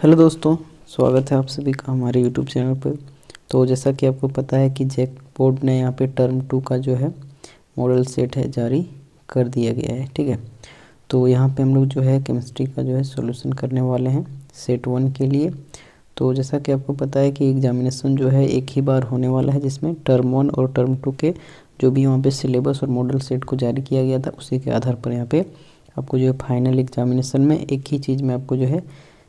Hello दोस्तों, स्वागत है आप सभी का हमारे यूट्यूब चैनल पर। तो जैसा कि आपको पता है कि जैक बोर्ड ने यहाँ पे टर्म 2 का जो है मॉडल सेट है जारी कर दिया गया है। ठीक है, तो यहाँ पे हम लोग जो है केमिस्ट्री का जो है सॉल्यूशन करने वाले हैं सेट 1 के लिए। तो जैसा कि आपको पता है कि एग्जामिनेशन जो है एक ही बार होने वाला है, जिसमें टर्म 1 और टर्म 2 के जो भी वहाँ पे सिलेबस और मॉडल सेट को जारी किया गया था उसी के आधार पर यहाँ पे आपको जो है फाइनल एग्जामिनेशन में एक ही चीज़ में आपको जो है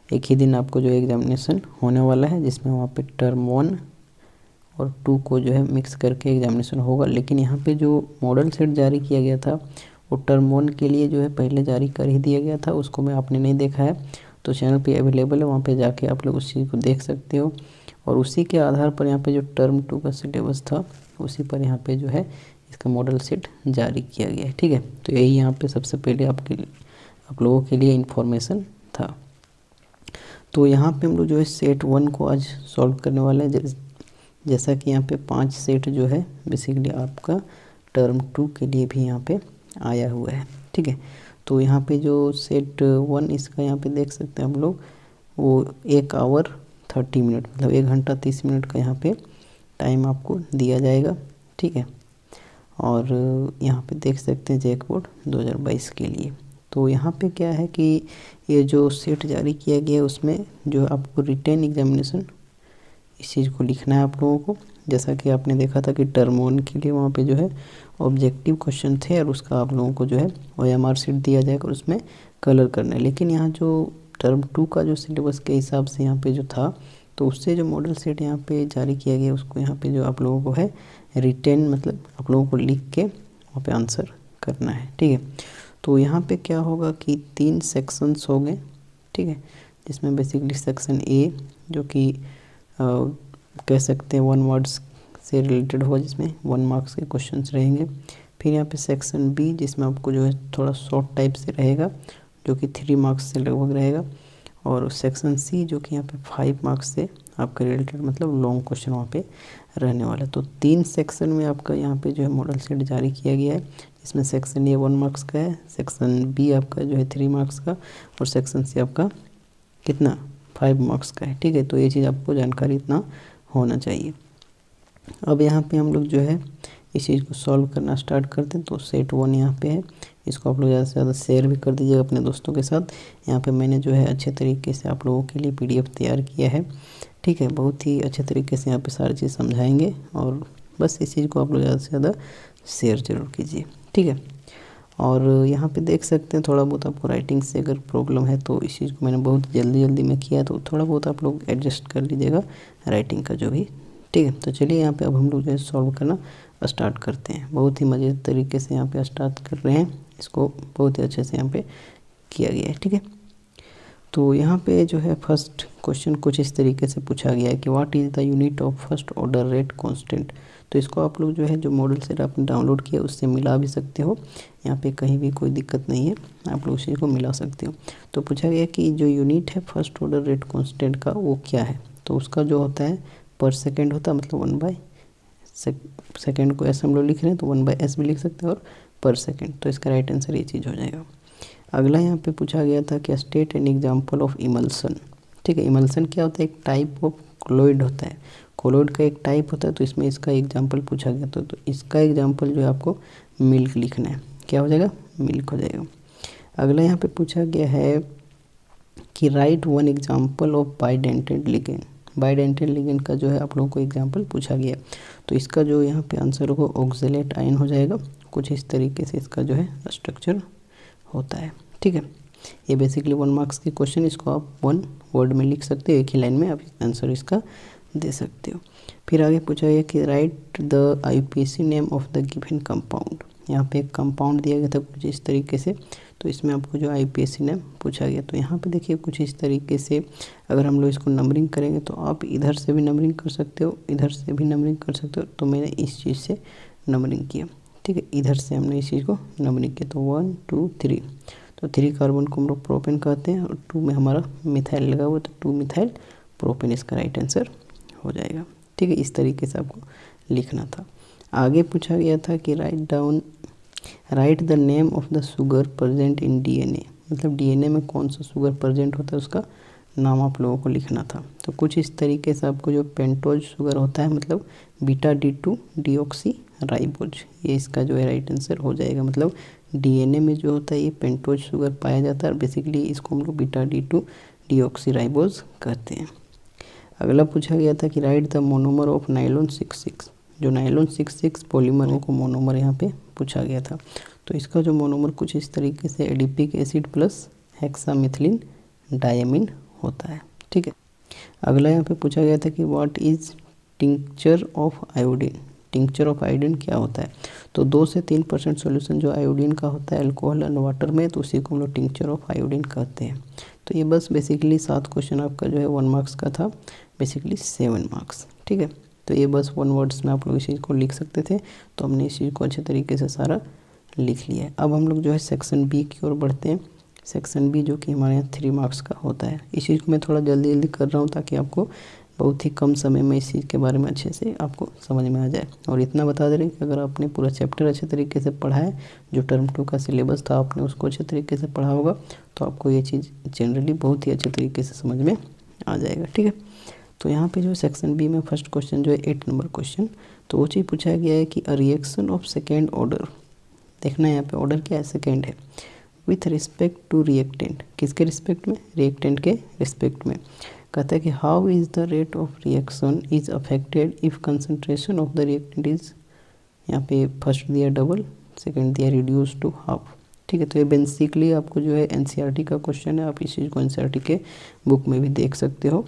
एक ही दिन आपको जो है एग्जामिनेशन होने वाला है, जिसमें वहाँ पे टर्म 1 और 2 को जो है मिक्स करके एग्जामिनेशन होगा। लेकिन यहाँ पे जो मॉडल सेट जारी किया गया था वो टर्म 1 के लिए जो है पहले जारी कर ही दिया गया था, उसको मैं आपने नहीं देखा है तो चैनल पे अवेलेबल है, वहाँ पे जाके आप लोग उस चीज़ को देख सकते हो। और उसी के आधार पर यहाँ पे जो टर्म 2 का सिलेबस था उसी पर यहाँ पे जो है इसका मॉडल सेट जारी किया गया है। ठीक है, तो यही यहाँ पे सबसे पहले आप लोगों के लिए इन्फॉर्मेशन था। तो यहाँ पे हम लोग जो है सेट 1 को आज सॉल्व करने वाले हैं। जैसा कि यहाँ पे 5 सेट जो है बेसिकली आपका टर्म 2 के लिए भी यहाँ पे आया हुआ है। ठीक है, तो यहाँ पे जो सेट 1 इसका यहाँ पे देख सकते हैं हम लोग, वो 1 आवर 30 मिनट मतलब 1 घंटा 30 मिनट का यहाँ पे टाइम आपको दिया जाएगा। ठीक है, और यहाँ पे देख सकते हैं जैक बोर्ड 2022 के लिए। तो यहाँ पे क्या है कि ये जो सेट जारी किया गया है उसमें जो आपको रिटेन एग्जामिनेशन इस चीज़ को लिखना है आप लोगों को। जैसा कि आपने देखा था कि टर्म 1 के लिए वहाँ पे जो है ऑब्जेक्टिव क्वेश्चन थे और उसका आप लोगों को जो है OMR शीट दिया जाएगा और उसमें कलर करना है। लेकिन यहाँ जो टर्म 2 का जो सिलेबस के हिसाब से यहाँ पे जो था, तो उससे जो मॉडल सेट यहाँ पे जारी किया गया उसको यहाँ पे जो आप लोगों को है रिटेन मतलब आप लोगों को लिख के वहाँ पे आंसर करना है। ठीक है, तो यहाँ पे क्या होगा कि 3 सेक्शंस हो गए। ठीक है, जिसमें बेसिकली सेक्शन ए जो कि कह सकते हैं 1 वर्ड्स से रिलेटेड होगा, जिसमें 1 मार्क्स के क्वेश्चंस रहेंगे। फिर यहाँ पे सेक्शन बी जिसमें आपको जो है थोड़ा शॉर्ट टाइप से रहेगा जो कि 3 मार्क्स से लगभग रहेगा। और सेक्शन सी जो कि यहाँ पे 5 मार्क्स से आपका रिलेटेड मतलब लॉन्ग क्वेश्चन वहाँ पे रहने वाला है। तो 3 सेक्शन में आपका यहाँ पे जो है मॉडल सेट जारी किया गया है, जिसमें सेक्शन ए 1 मार्क्स का है, सेक्शन बी आपका जो है 3 मार्क्स का और सेक्शन सी आपका कितना 5 मार्क्स का है। ठीक है, तो ये चीज़ आपको जानकारी इतना होना चाहिए। अब यहाँ पे हम लोग जो है इस चीज़ को सॉल्व करना स्टार्ट करते हैं। तो सेट 1 यहाँ पे है, इसको आप लोग ज़्यादा से ज़्यादा शेयर भी कर दीजिएगा अपने दोस्तों के साथ। यहाँ पे मैंने जो है अच्छे तरीके से आप लोगों के लिए PDF तैयार किया है। ठीक है, बहुत ही अच्छे तरीके से यहाँ पे सारी चीज़ समझाएंगे और बस इस चीज़ को आप लोग ज़्यादा से ज़्यादा शेयर जरूर कीजिए। ठीक है, और यहाँ पे देख सकते हैं थोड़ा बहुत आपको राइटिंग से अगर प्रॉब्लम है तो इस चीज़ को मैंने बहुत जल्दी में किया, तो थोड़ा बहुत आप लोग एडजस्ट कर लीजिएगा राइटिंग का जो भी। ठीक है, तो चलिए यहाँ पे अब हम लोग जो है सॉल्व करना स्टार्ट करते हैं। बहुत ही मज़ेदार तरीके से यहाँ पे स्टार्ट कर रहे हैं, इसको बहुत ही अच्छे से यहाँ पे किया गया है। ठीक है, तो यहाँ पे जो है फर्स्ट क्वेश्चन कुछ इस तरीके से पूछा गया है कि what is the unit of first order rate constant. तो इसको आप लोग जो है जो मॉडल सेट आपने डाउनलोड किया उससे मिला भी सकते हो, यहाँ पे कहीं भी कोई दिक्कत नहीं है, आप लोग उसी को मिला सकते हो। तो पूछा गया कि जो यूनिट है फर्स्ट ऑर्डर रेट कांस्टेंट का वो क्या है। तो उसका जो होता है पर सेकेंड होता है, मतलब 1/, सेकेंड को ऐसे हम लोग लिख रहे हैं तो 1/s भी लिख सकते हैं और पर सेकेंड। तो इसका राइट आंसर ये चीज़ हो जाएगा। अगला यहाँ पे पूछा गया था कि state an example of emulsion. ठीक है, इमल्सन क्या होता है, एक टाइप ऑफ कोलॉइड होता है, कोलॉइड का एक टाइप होता है। तो इसमें इसका एग्जाम्पल पूछा गया तो इसका एग्जाम्पल जो है आपको मिल्क लिखना है। क्या हो जाएगा, मिल्क हो जाएगा। अगला यहाँ पे पूछा गया है कि right 1 example of bidentate ligand. Bidentate ligand का जो है आप लोगों को एग्जाम्पल पूछा गया, तो इसका जो यहाँ पे आंसर होगा ऑक्जेलेट आयन हो जाएगा। कुछ इस तरीके से इसका जो है स्ट्रक्चर होता है। ठीक है, ये बेसिकली 1 मार्क्स के क्वेश्चन, इसको आप 1 वर्ड में लिख सकते हो, एक ही लाइन में आप आंसर इसका दे सकते हो। फिर आगे पूछा गया कि write the IUPAC name of the given compound. यहाँ पे एक कंपाउंड दिया गया था कुछ इस तरीके से, तो इसमें आपको जो IUPAC नेम पूछा गया। तो यहाँ पे देखिए कुछ इस तरीके से अगर हम लोग इसको नंबरिंग करेंगे तो आप इधर से भी नंबरिंग कर सकते हो, इधर से भी नंबरिंग कर सकते हो। तो मैंने इस चीज़ से नंबरिंग किया। ठीक है, इधर से हमने इस चीज़ को नंबरिंग किया, तो 1 2 3। तो 3 कार्बन को हम लोग प्रोपेन कहते हैं और 2 में हमारा मिथाइल लगा हुआ, तो 2 मिथाइल प्रोपेन इसका राइट आंसर हो जाएगा। ठीक है, इस तरीके से आपको लिखना था। आगे पूछा गया था कि write the name of the sugar present in DNA। मतलब DNA में कौन सा शुगर प्रेजेंट होता है उसका नाम आप लोगों को लिखना था। तो कुछ इस तरीके से आपको जो पेंटोज शुगर होता है मतलब बीटा D2 डीऑक्सी राइबोज, ये इसका जो है राइट आंसर हो जाएगा। मतलब डीएनए में जो होता है ये पेंटोज शुगर पाया जाता है और बेसिकली इसको हम लोग बीटा D2 डीऑक्सी राइबोज कहते हैं। अगला पूछा गया था कि write the monomer of nylon 66, जो नाइलॉन 66 पॉलीमर को मोनोमर यहाँ पे पूछा गया था। तो इसका जो मोनोमर कुछ इस तरीके से एडिपिक एसिड प्लस हेक्सामिथिलीन डायमीन होता है, ठीक है। अगला यहाँ पे पूछा गया था कि what is tincture of iodine, tincture of iodine क्या होता है। तो 2 से 3% सोल्यूशन जो आयोडीन का होता है अल्कोहल एंड वाटर में, तो उसी को हम लोग टिंक्चर ऑफ आयोडीन कहते हैं। तो ये बस बेसिकली 7 क्वेश्चन आपका जो है 1 मार्क्स का था, बेसिकली 7 मार्क्स, ठीक है। तो ये बस 1 वर्ड्स में आप लोग इस चीज़ को लिख सकते थे, तो हमने इस चीज़ को अच्छे तरीके से सारा लिख लिया है। अब हम लोग जो है सेक्शन बी की ओर बढ़ते हैं। सेक्शन बी जो कि हमारे यहाँ 3 मार्क्स का होता है। इस चीज़ को मैं थोड़ा जल्दी जल्दी कर रहा हूँ ताकि आपको बहुत ही कम समय में इस चीज़ के बारे में अच्छे से आपको समझ में आ जाए। और इतना बता दे रहे हैं कि अगर आपने पूरा चैप्टर अच्छे तरीके से पढ़ा है, जो टर्म 2 का सिलेबस था आपने उसको अच्छे तरीके से पढ़ा होगा, तो आपको ये चीज़ जनरली बहुत ही अच्छे तरीके से समझ में आ जाएगा, ठीक है। तो यहाँ पे जो सेक्शन बी में फर्स्ट क्वेश्चन जो है 8 नंबर क्वेश्चन, तो वो चीज़ पूछा गया है कि a reaction of second order, देखना है यहाँ पे ऑर्डर क्या है, सेकेंड है, विथ रिस्पेक्ट टू रिएक्टेंट, किसके रिस्पेक्ट में, रिएक्टेंट के रिस्पेक्ट में। कहता है कि how is the rate of reaction is affected if concentration of the reactant is, यहाँ पे फर्स्ट दिया डबल, सेकेंड दिया रिड्यूस टू हाफ, ठीक है। तो ये बेसिकली आपको जो है एनसीईआरटी का क्वेश्चन है, आप इस चीज़ को एनसीईआरटी के बुक में भी देख सकते हो,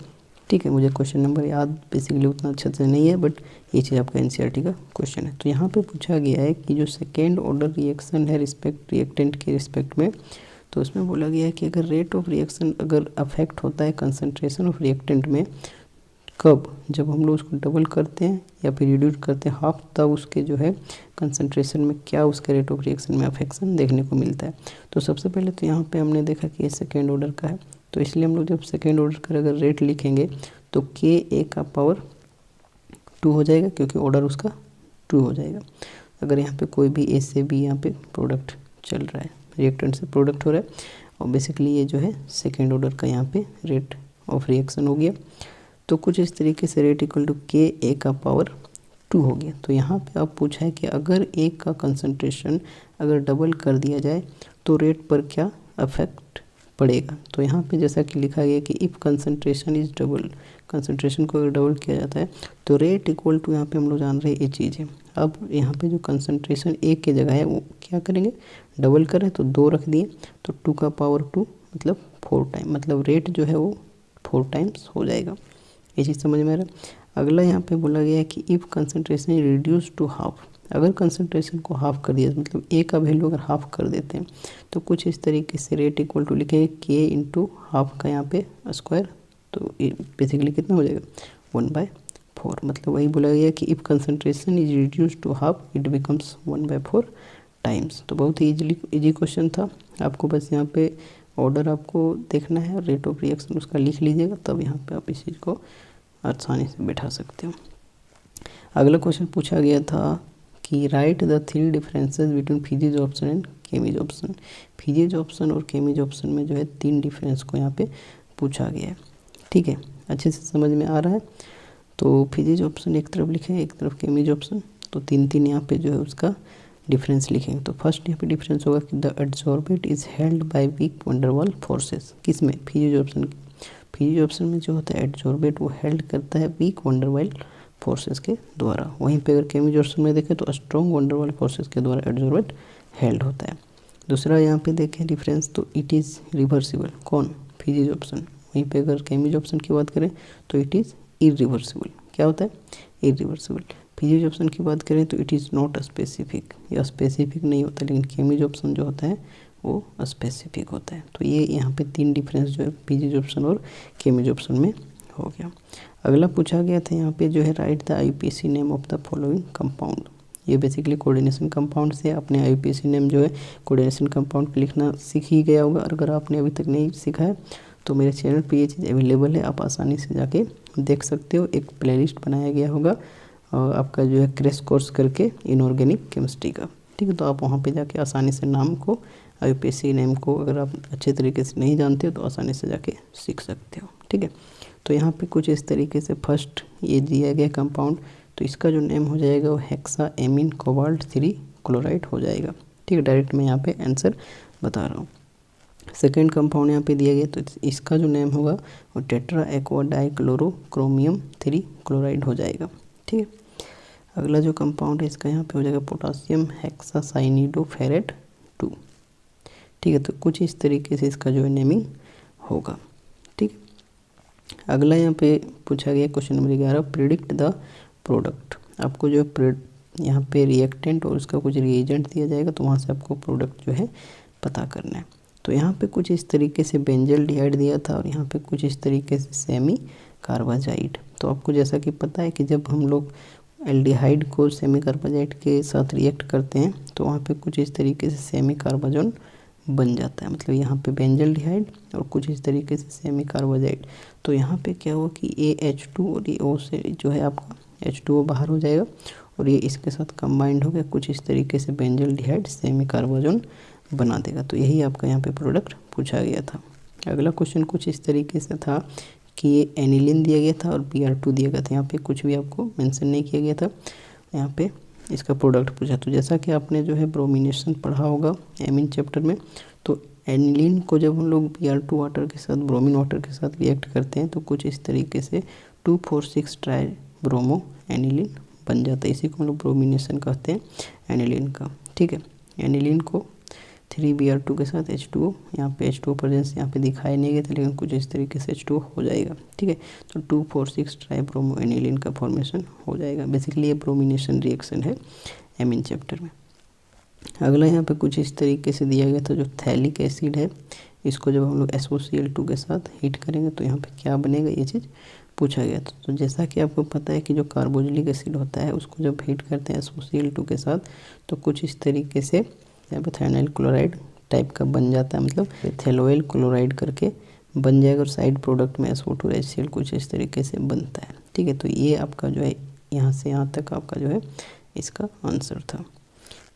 ठीक है। मुझे क्वेश्चन नंबर याद बेसिकली उतना अच्छे से नहीं है, बट ये चीज़ आपका एनसीईआरटी का क्वेश्चन है। तो यहाँ पे पूछा गया है कि जो सेकेंड ऑर्डर रिएक्शन है रिस्पेक्ट रिएक्टेंट के रिस्पेक्ट में, तो उसमें बोला गया है कि अगर रेट ऑफ रिएक्शन अगर अफेक्ट होता है कंसंट्रेशन ऑफ रिएक्टेंट में, कब, जब हम लोग उसको डबल करते हैं या फिर रिड्यूस करते हैं हाफ, तब उसके जो है कंसंट्रेशन में क्या उसके रेट ऑफ रिएक्शन में अफेक्शन देखने को मिलता है। तो सबसे पहले तो यहाँ पे हमने देखा कि ये सेकेंड ऑर्डर का है, तो इसलिए हम लोग जब सेकेंड ऑर्डर का अगर रेट लिखेंगे तो Ka का पावर 2 हो जाएगा, क्योंकि ऑर्डर उसका 2 हो जाएगा। अगर यहाँ पे कोई भी A से B यहाँ पे प्रोडक्ट चल रहा है, रिएक्टेंट से प्रोडक्ट हो रहा है, और बेसिकली ये जो है सेकेंड ऑर्डर का यहाँ पे रेट ऑफ रिएक्शन हो गया। तो कुछ इस तरीके से रेट इक्वल टू Ka का पावर 2 हो गया। तो यहाँ पे आप पूछा है कि अगर एक का कंसंट्रेशन अगर डबल कर दिया जाए तो रेट पर क्या अफेक्ट पड़ेगा। तो यहाँ पे जैसा कि लिखा गया कि if concentration is double, concentration को अगर डबल किया जाता है तो रेट इक्वल टू, यहाँ पे हम लोग जान रहे हैं ये चीज़ है। अब यहाँ पे जो कंसंट्रेशन एक की जगह है वो क्या करेंगे, डबल करें, तो 2 रख दिए, तो 2 का पावर 2 मतलब 4 टाइम, मतलब रेट जो है वो 4 टाइम्स हो जाएगा। ये चीज़ समझ में आ रहा है। अगला यहाँ पे बोला गया है कि if concentration reduce to half, अगर कंसंट्रेशन को हाफ कर दिया, मतलब ए का वैल्यू अगर हाफ कर देते हैं, तो कुछ इस तरीके से रेट इक्वल टू लिखेंगे के इंटू हाफ का यहाँ पे स्क्वायर, तो बेसिकली कितना हो जाएगा 1/4। मतलब वही बोला गया कि if concentration is reduce to half it becomes 1/4 times. तो बहुत ही इजी क्वेश्चन था। आपको बस यहाँ पे ऑर्डर आपको देखना है, रेट ऑफ रिएक्शन उसका लिख लीजिएगा, तब यहाँ पे आप इस चीज़ को आसानी से बैठा सकते हो। अगला क्वेश्चन पूछा गया था कि write the 3 differences between physisorption and chemisorption. Physisorption और केमिज ऑप्शन में जो है 3 डिफरेंस को यहाँ पे पूछा गया है, ठीक है। अच्छे से समझ में आ रहा है। तो फिजिक्स ऑप्शन एक तरफ लिखें, एक तरफ केमिज ऑप्शन, तो 3 यहाँ पे जो है उसका डिफरेंस लिखेंगे। तो फर्स्ट यहाँ पे डिफरेंस होगा कि the adsorbate is held by weak van der Waals forces, किसमें, फिजिक्स ऑप्शन। फिजिक्स ऑप्शन में जो होता है एडसॉर्बेट वो हेल्ड करता है वीक वंडरवाल फोर्सेस के द्वारा। वहीं पे अगर केमिज ऑप्शन में देखें तो स्ट्रॉन्ग वंडरवाल फोर्सेस के द्वारा एडसॉर्बेट हेल्ड होता है। दूसरा यहाँ पे देखें डिफरेंस, तो इट इज़ रिवर्सिबल, कौन, फिजिक्स ऑप्शन। वहीं पे अगर केमिज ऑप्शन की बात करें तो इट इज़ इरिवर्सिबल, क्या होता है, इरिवर्सिबल। फिजिक्स ऑप्शन की बात करें तो इट इज़ नॉट स्पेसिफिक, या स्पेसिफिक नहीं होता, लेकिन केमिज ऑप्शन जो होता है वो स्पेसिफिक होता है। तो ये यहाँ पे 3 डिफरेंस जो है फिजिक्स ऑप्शन और केमिज ऑप्शन में हो गया। अगला पूछा गया था यहाँ पे जो है right the IUPAC name of the following compound. ये बेसिकली कोऑर्डिनेशन कंपाउंड से अपने आईयूपीएसी नेम जो है कोऑर्डिनेशन कंपाउंड का लिखना सीख ही गया होगा। और अगर आपने अभी तक नहीं सीखा है तो मेरे चैनल पे ये चीज़ अवेलेबल है, आप आसानी से जाके देख सकते हो। एक प्लेलिस्ट बनाया गया होगा आपका जो है क्रैश कोर्स करके इनऑर्गेनिक केमिस्ट्री का, ठीक है। तो आप वहाँ पे जाके आसानी से नाम को, IUPAC नेम को अगर आप अच्छे तरीके से नहीं जानते हो तो आसानी से जाके सीख सकते हो, ठीक है। तो यहाँ पे कुछ इस तरीके से फर्स्ट ये दिया गया कंपाउंड, तो इसका जो नेम हो जाएगा वो हेक्साएमीन कोबाल्ट 3 क्लोराइड हो जाएगा, ठीक है। डायरेक्ट मैं यहाँ पे आंसर बता रहा हूँ। सेकेंड कंपाउंड यहाँ पे दिया गया, तो इसका जो नेम होगा वो टेट्रा एक्वा डाइक्लोरोक्रोमियम 3 क्लोराइड हो जाएगा, ठीक है। अगला जो कंपाउंड है इसका यहाँ पे हो जाएगा पोटासियम हेक्सासाइनिडोफेरेट 2, ठीक है। तो कुछ इस तरीके से इसका जो है नेमिंग होगा, ठीक है। अगला यहाँ पे पूछा गया question number 11, predict the product. आपको जो यहाँ पे रिएक्टेंट और उसका कुछ रिएजेंट दिया जाएगा, तो वहाँ से आपको प्रोडक्ट जो है पता करना है। तो यहाँ पे कुछ इस तरीके से बेंजल्डिहाइड दिया था और यहाँ पे कुछ इस तरीके से सेमी कार्बाजाइड। तो आपको जैसा कि पता है कि जब हम लोग एल्डिहाइड को सेमी कार्बाजाइड के साथ रिएक्ट करते हैं तो वहाँ पे कुछ इस तरीके से सेमी कार्बाजोन बन जाता है, मतलब यहाँ पे बेंजल्डिहाइड और कुछ इस तरीके से सेमी कार्बाजाइड। तो यहाँ पे क्या हुआ कि AH2 और ये O से जो है आपका H2O बाहर हो जाएगा और ये इसके साथ कंबाइंड हो गया, कुछ इस तरीके से बेंजल्डिहाइड सेमी कार्बाजोन बना देगा। तो यही आपका यहाँ पे प्रोडक्ट पूछा गया था। अगला क्वेश्चन कुछ इस तरीके से था कि ये एनिलीन दिया गया था और Br2 दिया गया था, यहाँ पे कुछ भी आपको मेंशन नहीं किया गया था, यहाँ पे इसका प्रोडक्ट पूछा। तो जैसा कि आपने जो है ब्रोमिनेशन पढ़ा होगा एमीन चैप्टर में, तो एनिलीन को जब हम लोग Br2 वाटर के साथ ब्रोमीन वाटर के साथ रिएक्ट करते हैं तो कुछ इस तरीके से 2,4,6 ट्राई ब्रोमो एनिलीन बन जाता है। इसी को हम लोग ब्रोमिनेशन कहते हैं एनिलीन का, ठीक है। एनिलीन को 3Br2 के साथ H2O, यहाँ पे H2O प्रेजेंस यहाँ पे दिखाई नहीं गया था, लेकिन कुछ इस तरीके से H2O हो जाएगा, ठीक है। तो 2,4,6 ट्राई ब्रोमो एनिलीन का फॉर्मेशन हो जाएगा। बेसिकली ये ब्रोमिनेशन रिएक्शन है एमीन चैप्टर में। अगला यहाँ पे कुछ इस तरीके से दिया गया था, जो थैलिक एसिड है, इसको जब हम लोग SOCl2 के साथ हीट करेंगे तो यहाँ पे क्या बनेगा, ये चीज़ पूछा गया था। तो जैसा कि आपको पता है कि जो कार्बोक्सिलिक एसिड होता है उसको जब हीट करते हैं SOCl2 के साथ तो कुछ इस तरीके से यहाँ पे थाइनाइल क्लोराइड टाइप का बन जाता है, मतलब एथेनॉल क्लोराइड करके बन जाएगा और साइड प्रोडक्ट में SO2 HCl कुछ इस तरीके से बनता है, ठीक है। तो ये आपका जो है यहाँ से यहाँ तक आपका जो है इसका आंसर था,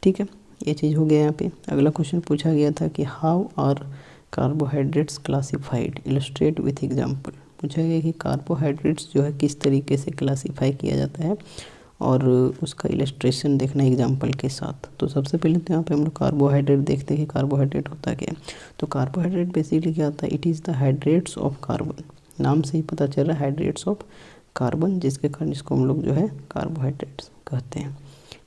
ठीक है। ये चीज़ हो गया यहाँ पे। अगला क्वेश्चन पूछा गया था कि how are carbohydrates classified, illustrate with example. पूछा गया कि कार्बोहाइड्रेट्स जो है किस तरीके से क्लासीफाई किया जाता है और उसका इलस्ट्रेशन देखना एग्जाम्पल के साथ। तो सबसे पहले तो यहाँ पे हम लोग कार्बोहाइड्रेट देखते हैं कि कार्बोहाइड्रेट होता क्या है। तो कार्बोहाइड्रेट बेसिकली क्या होता है, it is the hydrates of carbon, नाम से ही पता चल रहा है हाइड्रेट्स ऑफ कार्बन, जिसके कारण इसको हम लोग जो है कार्बोहाइड्रेट्स कहते हैं,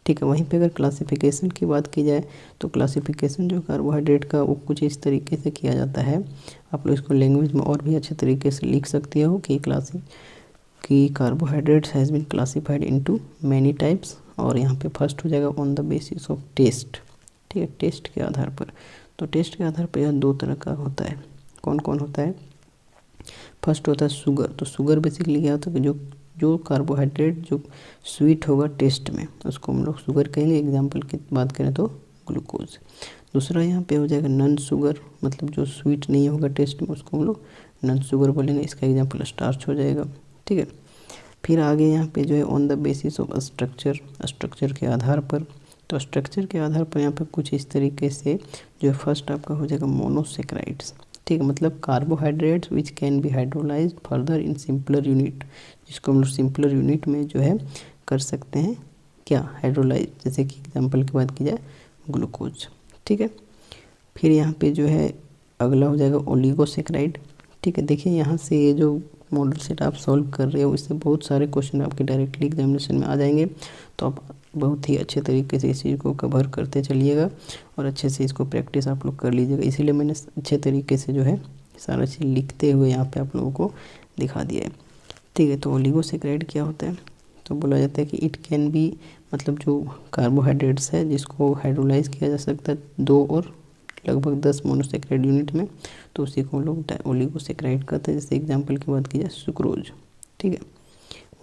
ठीक है। वहीं पे अगर क्लासिफिकेशन की बात की जाए तो क्लासिफिकेशन जो कार्बोहाइड्रेट का वो कुछ इस तरीके से किया जाता है, आप लोग इसको लैंग्वेज में और भी अच्छे तरीके से लिख सकते हो कि carbohydrates has been classified into many types, और यहाँ पे फर्स्ट हो जाएगा on the basis of taste, ठीक है, टेस्ट के आधार पर। तो टेस्ट के आधार पर यह 2 तरह का होता है। कौन कौन होता है, फर्स्ट होता है शुगर। तो शुगर बेसिकली क्या होता है कि जो कार्बोहाइड्रेट जो स्वीट होगा टेस्ट में उसको हम लोग शुगर कहेंगे। एग्जांपल की बात करें तो ग्लूकोज। दूसरा यहाँ पे हो जाएगा नॉन शुगर, मतलब जो स्वीट नहीं होगा टेस्ट में उसको हम लोग नॉन शुगर बोलेंगे। इसका एग्जांपल स्टार्च हो जाएगा, ठीक है। फिर आगे यहाँ पे जो है on the basis of structure, structure के आधार पर। तो स्ट्रक्चर के आधार पर यहाँ पे कुछ इस तरीके से जो है फर्स्ट आपका हो जाएगा मोनोसेक्राइड्स, ठीक है, मतलब carbohydrates which can be hydrolyse further in simpler unit, जिसको हम लोग सिंपलर यूनिट में जो है कर सकते हैं क्या, हाइड्रोलाइज। जैसे कि एग्जांपल की बात की जाए ग्लूकोज, ठीक है। फिर यहाँ पे जो है अगला हो जाएगा ओलिगोसेक्राइड, ठीक है। देखिए यहाँ से ये जो मॉडल सेट आप सॉल्व कर रहे हो इससे बहुत सारे क्वेश्चन आपके डायरेक्टली एग्जामिनेशन में आ जाएंगे, तो आप बहुत ही अच्छे तरीके से इस चीज़ को कवर करते चलिएगा और अच्छे से इसको प्रैक्टिस आप लोग कर लीजिएगा। इसीलिए मैंने अच्छे तरीके से जो है सारा चीज़ लिखते हुए यहाँ पे आप लोगों को दिखा दिया है, ठीक है। तो ओलिगोसेक्राइड क्या होता है, तो बोला जाता है कि इट कैन बी, मतलब जो कार्बोहाइड्रेट्स है जिसको हाइड्रोलाइज किया जा सकता है 2 और लगभग 10 मोनोसेक्राइड यूनिट में, तो उसी को हम लोग ओलिगोसेक्राइड कहते हैं। जैसे एग्जांपल की बात की जाए सुक्रोज, ठीक है।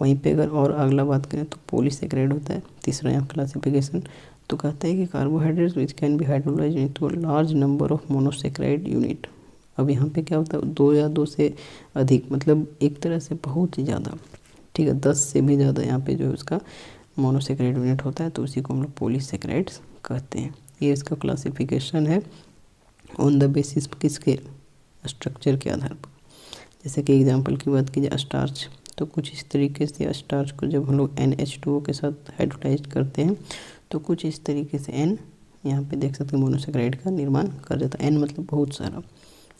वहीं पे अगर और अगला बात करें तो पॉलीसेक्राइड होता है तीसरा यहाँ क्लासिफिकेशन। तो कहता है कि carbohydrates which can be hydrolyse into large number of monosaccharide unit. अब यहाँ पे क्या होता है 2 या 2 से अधिक, मतलब एक तरह से बहुत ही ज़्यादा, ठीक है, 10 से भी ज़्यादा यहाँ पे जो है उसका मोनोसेक्राइड यूनिट होता है, तो उसी को हम लोग पॉलीसेक्राइड्स कहते हैं। ये इसका क्लासिफिकेशन है ऑन द बेसिस किसके, स्ट्रक्चर के आधार पर। जैसे कि एग्जांपल की बात कीजिए स्टार्च, तो कुछ इस तरीके से स्टार्च को जब हम लोग NH2O के साथ हाइड्रोलाइज करते हैं तो कुछ इस तरीके से N यहाँ पे देख सकते हैं मोनोसेक्राइड का निर्माण कर देता है। N मतलब बहुत सारा,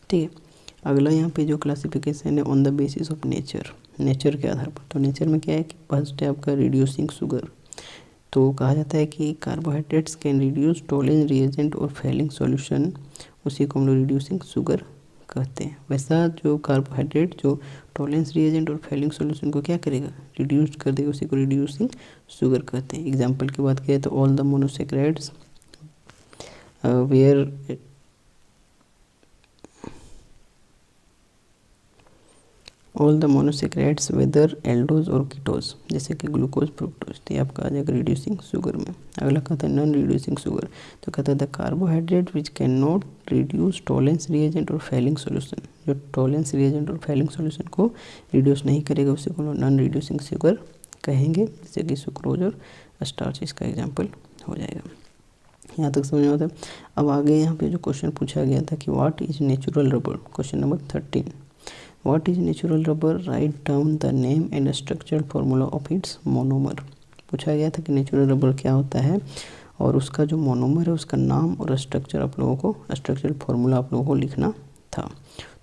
ठीक है। अगला यहाँ पे जो क्लासिफिकेशन है on the basis of nature, nature के आधार पर। तो नेचर में क्या है कि फर्स्ट है आपका रिड्यूसिंग शुगर। तो कहा जाता है कि carbohydrates can reduce Tollens reagent और फेलिंग सॉल्यूशन, उसी को हम लोग रिड्यूसिंग शुगर कहते हैं। वैसा जो कार्बोहाइड्रेट जो टॉलेंस रिएजेंट और फेलिंग सॉल्यूशन को क्या करेगा, रिड्यूस कर देगा, उसी को रिड्यूसिंग शुगर कहते हैं। एग्जांपल की बात करें तो all the monosaccharides where all the monosaccharides whether aldose और कीटोज, जैसे कि ग्लूकोज फ्रुक्टोज, तो ये आपका आ जाएगा रिड्यूसिंग शुगर में। अगला कहता है नॉन रिड्यूसिंग शुगर, तो कहता है the carbohydrate which can not reduce Tollens reagent और फेलिंग सॉल्यूशन, जो टॉलेंस रिएजेंट और फेलिंग सॉल्यूशन को रिड्यूस नहीं करेगा उसे को नॉन रिड्यूसिंग शुगर कहेंगे, जैसे कि सुक्रोज और स्टार्च इसका एग्जाम्पल हो जाएगा। यहाँ तक समझ में आता है। अब आगे यहाँ पे जो क्वेश्चन पूछा गया था कि what is natural rubber, question number 13, what is natural rubber, write down the name and structural formula of its monomer. पूछा गया था कि नेचुरल रबर क्या होता है और उसका जो मोनोमर है उसका नाम और स्ट्रक्चर आप लोगों को, स्ट्रक्चरल फार्मूला आप लोगों को लिखना था।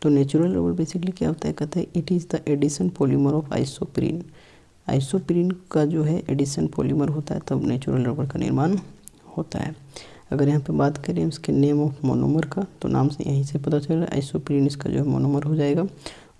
तो नेचुरल रबर बेसिकली क्या होता है, कहता है it is the addition polymer of isoprene. Isoprene का जो है एडिशन पॉलीमर होता है तब नेचुरल रबर का निर्माण होता है। अगर यहाँ पे बात करें उसके नेम ऑफ मोनोमर का, तो नाम से यहीं से पता चल रहा है आइसोप्रीन इसका जो है मोनोमर हो जाएगा।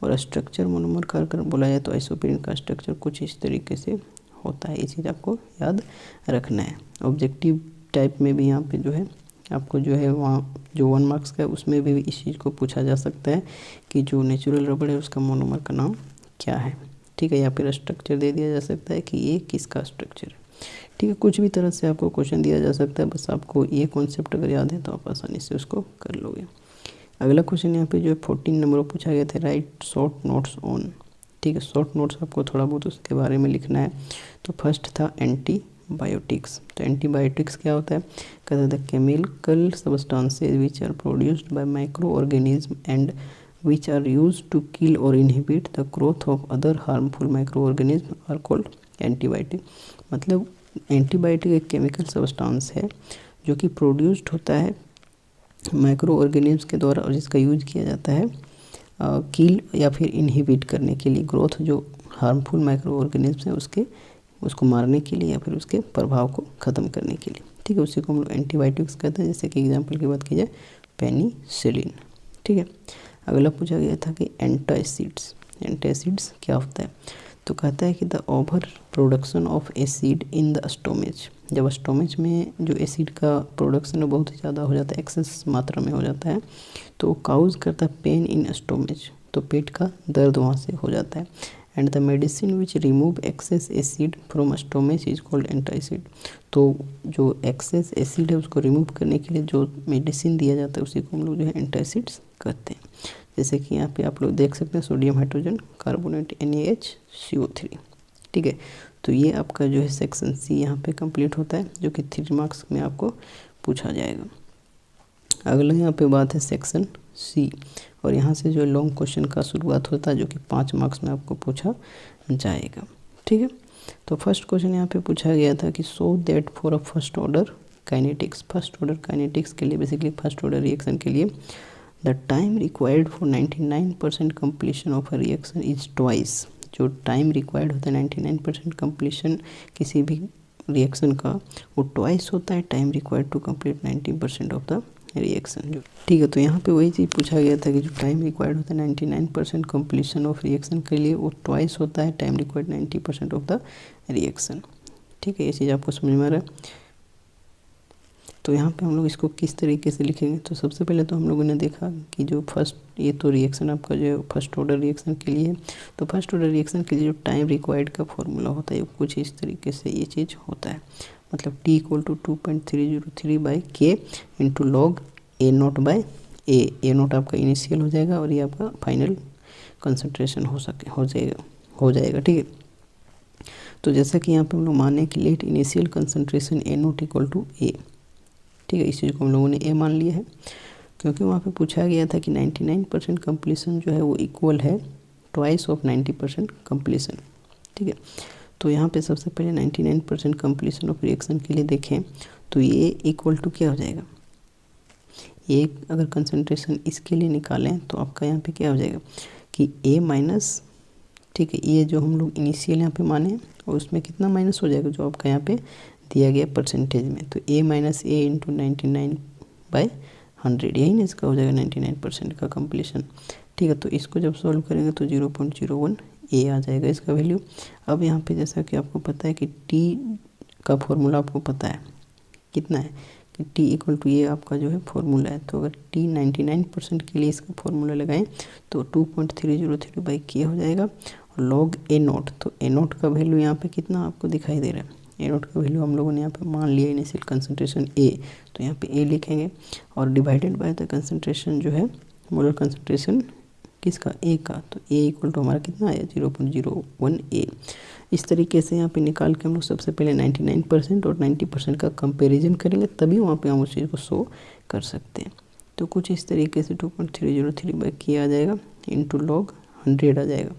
और स्ट्रक्चर मोनोमर का अगर बोला जाए तो आइसोप्रीन का स्ट्रक्चर कुछ इस तरीके से होता है। ये चीज़ आपको याद रखना है। ऑब्जेक्टिव टाइप में भी यहाँ पे जो है आपको जो है वहाँ जो 1 मार्क्स का है उसमें भी इस चीज़ को पूछा जा सकता है कि जो नेचुरल रबर है उसका मोनोमर का नाम क्या है, ठीक है। या फिर स्ट्रक्चर दे दिया जा सकता है कि ये किसका स्ट्रक्चर है, ठीक है। कुछ भी तरह से आपको क्वेश्चन दिया जा सकता है, बस आपको ये कॉन्सेप्ट अगर याद है तो आप आसानी से उसको कर लोगे। अगला क्वेश्चन यहाँ पे जो है 14 नंबर पूछा गया था, राइट शॉर्ट नोट्स ऑन, ठीक है। शॉर्ट नोट्स आपको थोड़ा बहुत उसके बारे में लिखना है। तो फर्स्ट था एंटीबायोटिक्स। तो एंटीबायोटिक्स क्या होता है, कहता था chemical substances which are produced by micro organism and which are used to kill or inhibit the growth of other harmful microorganisms are called antibiotic। मतलब एंटीबायोटिक एक केमिकल सब्सटेंस है जो कि प्रोड्यूस्ड होता है माइक्रो ऑर्गेनिज्म के द्वारा और जिसका यूज किया जाता है किल या फिर इनहिबिट करने के लिए, ग्रोथ जो हार्मफुल माइक्रो ऑर्गेनिज्म है उसको मारने के लिए या फिर उसके प्रभाव को ख़त्म करने के लिए, ठीक है। उसी को हम लोग एंटीबायोटिक्स कहते हैं। जैसे कि एग्जांपल की बात की जाए पेनिसिलिन, ठीक है। अगला पूछा गया था कि एंटासिड्स, एंटासिड्स क्या होता है, तो कहता है कि the over production of acid in the stomach, जब स्टोमेज में जो एसिड का प्रोडक्शन बहुत ही ज़्यादा हो जाता है, एक्सेस मात्रा में हो जाता है, तो काउज करता है पेन इन स्टोमेज, तो पेट का दर्द वहाँ से हो जाता है। And the medicine which remove excess acid from stomach is called antacid. तो जो एक्सेस एसिड है उसको रिमूव करने के लिए जो मेडिसिन दिया जाता है उसी को हम लोग जो है एंटासिड्स कहते हैं। जैसे कि यहाँ पे आप लोग देख सकते हैं सोडियम हाइड्रोजन कार्बोनेट NaHCO3, ठीक है। तो ये आपका जो है सेक्शन सी यहाँ पे कंप्लीट होता है जो कि 3 मार्क्स में आपको पूछा जाएगा। अगला यहाँ पे बात है सेक्शन सी, और यहाँ से जो लॉन्ग क्वेश्चन का शुरुआत होता है जो कि 5 मार्क्स में आपको पूछा जाएगा, ठीक है। तो फर्स्ट क्वेश्चन यहाँ पे पूछा गया था कि show that for a first order kinetics, first order kinetics के लिए बेसिकली फर्स्ट ऑर्डर रिएक्शन के लिए the time required for 99% completion of a reaction is twice. जो टाइम रिक्वायर्ड होता है 99% कम्प्लीशन किसी भी रिएक्शन का वो ट्वाइस होता है time required to complete 90% of the reaction, जो ठीक है। तो यहाँ पे वही चीज़ पूछा गया था कि जो टाइम रिक्वायर्ड होता है 99% कम्प्लीशन ऑफ रिएक्शन के लिए वो ट्वाइस होता है time required 90% of the reaction, ठीक है। ये चीज़ आपको समझ में आ रहा है। तो यहाँ पे हम लोग इसको किस तरीके से लिखेंगे, तो सबसे पहले तो हम लोगों ने देखा कि जो फर्स्ट ये तो रिएक्शन आपका जो फर्स्ट ऑर्डर रिएक्शन के लिए, तो फर्स्ट ऑर्डर रिएक्शन के लिए जो टाइम रिक्वायर्ड का फॉर्मूला होता है कुछ इस तरीके से ये चीज़ होता है, मतलब T = 2.303/K × log A0/A। A0 आपका इनिशियल हो जाएगा और ये आपका फाइनल कंसंट्रेशन हो जाएगा, ठीक है। तो जैसा कि यहाँ पे हम लोग माने कि late initial concentration A0 = A, ठीक है, इस चीज़ को हम लोगों ने ए मान लिया है क्योंकि वहाँ पे पूछा गया था कि 99% कंप्लीसन जो है वो इक्वल है ट्वाइस ऑफ 90% कंप्लीसन। ठीक है, तो यहाँ पे सबसे पहले 99% कंप्लीसन ऑफ रिएक्शन के लिए देखें तो ये इक्वल टू क्या हो जाएगा, ये अगर कंसंट्रेशन इसके लिए निकालें तो आपका यहाँ पे क्या हो जाएगा कि ए माइनस, ठीक है, ये जो हम लोग इनिशियल यहाँ पे माने और उसमें कितना माइनस हो जाएगा जो आपका यहाँ पे दिया गया परसेंटेज में, तो ए माइनस ए इंटू 99/100, यही ना इसका हो जाएगा 99% का कंप्लीशन। ठीक है, तो इसको जब सॉल्व करेंगे तो 0.01 ए आ जाएगा इसका वैल्यू। अब यहाँ पे जैसा कि आपको पता है कि टी का फॉर्मूला आपको पता है कितना है कि टी इक्वल टू ये आपका जो है फॉर्मूला है, तो अगर टी 99% के लिए इसका फॉर्मूला लगाएं तो 2.303/k हो जाएगा और लॉग ए नोट, तो ए नोट का वैल्यू यहाँ पे कितना आपको दिखाई दे रहा है, ए नोट का वैल्यू हम लोगों ने यहाँ पे मान लिया इनिशियल कंसंट्रेशन ए, तो यहाँ पे ए लिखेंगे और डिवाइडेड बाय द कंसंट्रेशन जो है मोलर कंसंट्रेशन किसका, ए का, तो ए इक्वल टू हमारा कितना आया 0.01 ए। इस तरीके से यहाँ पे निकाल के हम लोग सबसे पहले 99% और 90% का कंपैरिजन करेंगे, तभी वहाँ पे हम उस चीज़ को शो कर सकते हैं। तो कुछ इस तरीके से 2.303/k आ जाएगा इंटू लॉग 100 आ जाएगा।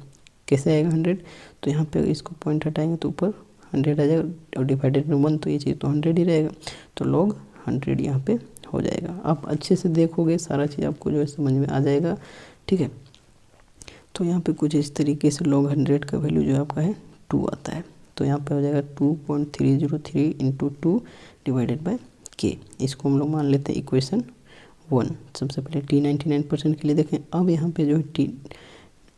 कैसे आएगा 100, तो यहाँ पे इसको पॉइंट हटाएंगे तो ऊपर 100 आ जाएगा और डिवाइडेड में 1, तो ये चीज़ तो 100 ही रहेगा, तो लॉग 100 यहाँ पे हो जाएगा। आप अच्छे से देखोगे सारा चीज़ आपको जो है समझ में आ जाएगा। ठीक है, तो यहाँ पे कुछ इस तरीके से log 100 का वैल्यू जो आपका है 2 आता है, तो यहाँ पे हो जाएगा 2.303 इंटू 2 डिवाइडेड बाय k। इसको हम लोग मान लेते हैं इक्वेशन 1। सबसे पहले टी 99% के लिए देखें, अब यहाँ पे जो है T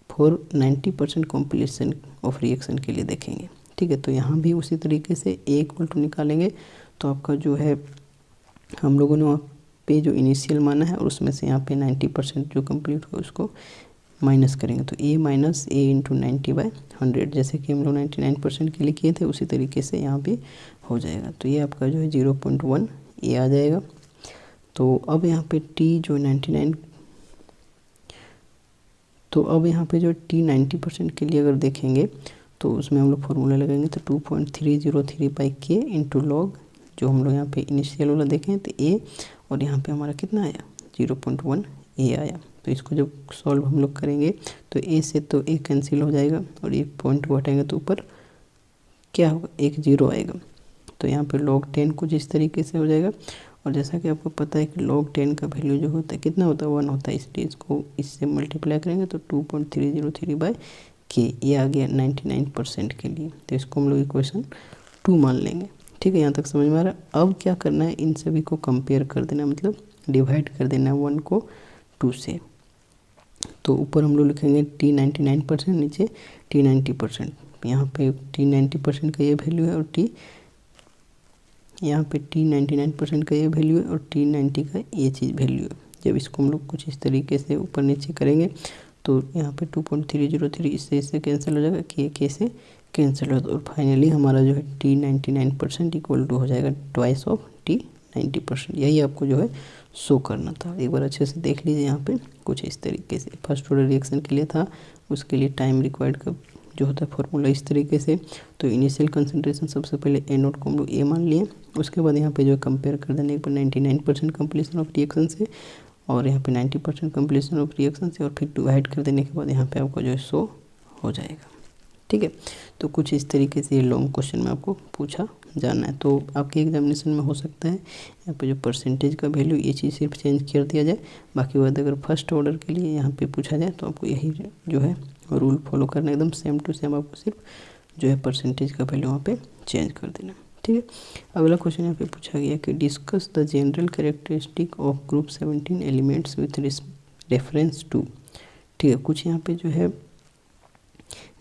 for 90% completion of reaction के लिए देखेंगे। ठीक है, तो यहाँ भी उसी तरीके से ए इक्वल टू निकालेंगे, तो आपका जो है हम लोगों ने वहाँ पे जो इनिशियल माना है और उसमें से यहाँ पे 90% जो कम्प्लीट हो उसको माइनस करेंगे, तो ए माइनस ए इंटू 90/100, जैसे कि हम लोग 99% के लिए किए थे उसी तरीके से यहाँ पे हो जाएगा। तो ये आपका जो है 0.1 ए आ जाएगा। तो अब यहाँ पे टी जो 99, तो अब यहाँ पे जो टी 90% के लिए अगर देखेंगे तो उसमें हम लोग फॉर्मूला लगाएंगे, तो 2.303/k इंटू लॉग जो हम लोग यहाँ पे इनिशियल वाला देखें तो ए, और यहाँ पे हमारा कितना आया 0.1 ए आया। तो इसको जब सॉल्व हम लोग करेंगे तो ए से तो ए कैंसिल हो जाएगा और एक पॉइंट को हटाएंगे तो ऊपर क्या होगा, एक 0 आएगा। तो यहाँ पे log 10 कुछ इस तरीके से हो जाएगा, और जैसा कि आपको पता है कि log 10 का वैल्यू जो होता है कितना होता है 1 होता है, इसलिए इसको इससे मल्टीप्लाई करेंगे तो 2.303/k ये आ गया 99% के लिए। तो इसको हम लोग इक्वेशन 2 मान लेंगे। ठीक है, यहाँ तक समझ में आ रहा है। अब क्या करना है, इन सभी को कंपेयर कर देना, मतलब डिवाइड कर देना है 1 को 2 से। तो ऊपर हम लोग लिखेंगे टी 99%, नीचे टी 90%। यहाँ पे टी 90% का ये वैल्यू है और टी यहाँ पे टी 99% का ये वैल्यू है और टी 90 का ये चीज़ वैल्यू है। जब इसको हम लोग कुछ इस तरीके से ऊपर नीचे करेंगे तो यहाँ पे 2.303 इससे कैंसिल हो जाएगा, के से कैंसिल हो, और फाइनली हमारा जो है टी 99% इक्वल टू हो जाएगा ट्वाइस ऑफ टी 90%। यही आपको जो है शो करना था। एक बार अच्छे से देख लीजिए, यहाँ पे कुछ इस तरीके से फर्स्ट ऑर्डर रिएक्शन के लिए था, उसके लिए टाइम रिक्वायर्ड का जो होता है फॉर्मूला इस तरीके से। तो इनिशियल कंसंट्रेशन सबसे पहले ए नोट को हम लोग ए मान लिए, उसके बाद यहाँ पे जो कंपेयर कर देने पर 99% कंप्लीशन ऑफ रिएक्शन से और यहाँ पे 90% कंप्लीशन ऑफ रिएक्शन से, और फिर डिवाइड कर देने के बाद यहाँ पे आपको जो है शो हो जाएगा। ठीक है, तो कुछ इस तरीके से ये लॉन्ग क्वेश्चन में आपको पूछा जाना है। तो आपके एग्जामिनेशन में हो सकता है यहाँ पे जो परसेंटेज का वैल्यू ये चीज़ सिर्फ चेंज कर दिया जाए, बाकी बाद अगर फर्स्ट ऑर्डर के लिए यहाँ पे पूछा जाए तो आपको यही जो है रूल फॉलो करना, एकदम सेम टू सेम आपको सिर्फ जो है परसेंटेज का वैल्यू वहाँ पे चेंज कर देना। ठीक है, अगला क्वेश्चन यहाँ पे पूछा गया कि discuss the general characteristic of group 17 elements with reference to. ठीक है, कुछ यहाँ पे जो है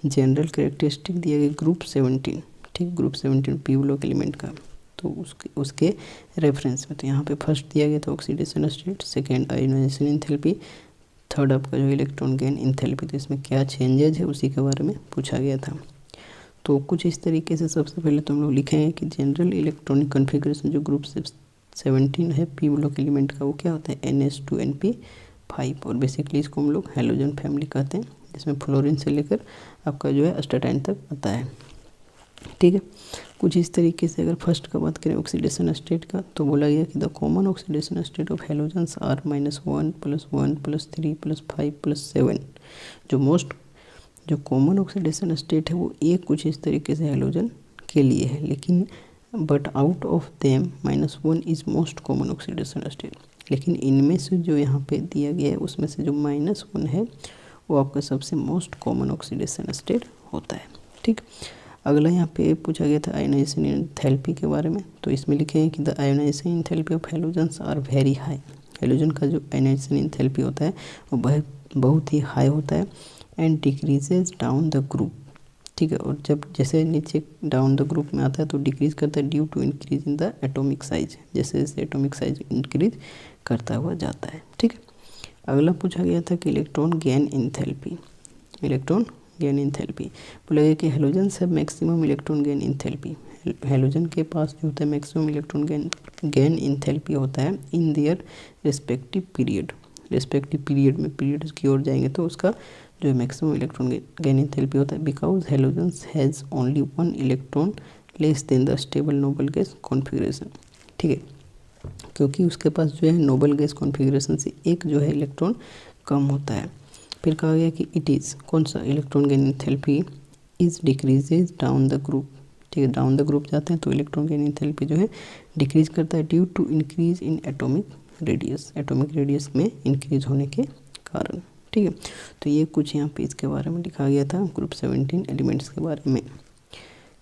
जनरल कैरेक्टरिस्टिक दिया गया ग्रुप 17, ठीक, ग्रुप 17 पी ब्लॉक एलिमेंट का, तो उसके रेफरेंस में। तो यहाँ पे फर्स्ट दिया गया था oxidation state, second ionization enthalpy, third आपका जो इलेक्ट्रॉन गेन एंथैल्पी। तो इसमें क्या चेंजेज है उसी के बारे में पूछा गया था। तो कुछ इस तरीके से सबसे पहले तो हम लोग लिखेंगे कि जनरल इलेक्ट्रॉनिक कन्फिग्रेशन जो ग्रुप 17 है पी ब्लॉक एलिमेंट का, वो क्या होता है NH2NP5, और बेसिकली इसको हम लोग हैलोजन फैमिली कहते हैं, जिसमें फ्लोरीन से लेकर आपका जो है एस्टाटाइन तक आता है। ठीक है। कुछ इस तरीके से अगर फर्स्ट का बात करें ऑक्सीडेशन स्टेट का, तो बोला गया कि the common oxidation state of halogens are -1 +1 +3 +5 +7। जो कॉमन ऑक्सीडेशन स्टेट है वो एक कुछ इस तरीके से हेलोजन के लिए है, लेकिन but out of them -1 is most common oxidation state. लेकिन इनमें से जो यहाँ पे दिया गया है उसमें से जो -1 है वो आपका सबसे मोस्ट कॉमन ऑक्सीडेशन स्टेट होता है। ठीक। अगला यहाँ पे पूछा गया था आयोनाइजेशन एंथैल्पी के बारे में, तो इसमें लिखे हैं कि the ionisation enthalpy of halogens are very high. Halogen का जो आयोनाइजेशन एंथैल्पी होता है वो बहुत ही हाई होता है and decreases down the group. ठीक है। और जब जैसे नीचे डाउन द ग्रुप में आता है तो डिक्रीज करता है due to increase in the atomic size, जैसे जैसे एटॉमिक साइज इंक्रीज करता हुआ जाता है। ठीक है। अगला पूछा गया था कि electron gain enthalpy. Electron gain enthalpy बोला गया कि halogens have maximum electron gain enthalpy. Halogen के पास जो होता है मैक्सिमम इलेक्ट्रॉन गेन एंथैल्पी होता है in their respective period. Respective period में पीरियड की ओर जाएंगे तो उसका जो मैक्सिमम इलेक्ट्रॉन गेन एंथैल्पी होता है because halogens has only 1 electron less than the stable noble gas configuration. ठीक है। क्योंकि उसके पास जो है नोबल गैस कॉन्फिगरेशन से एक जो है इलेक्ट्रॉन कम होता है। फिर कहा गया कि इट इज़ कौन सा electron gain enthalpy is decreases down the group. ठीक है। डाउन द ग्रुप जाते हैं तो इलेक्ट्रॉन गेन एंथैल्पी जो है डिक्रीज करता है due to increase in atomic radius. Atomic radius में इंक्रीज होने के कारण। ठीक है। तो ये कुछ यहाँ पे इसके बारे में लिखा गया था ग्रुप 17 एलिमेंट्स के बारे में।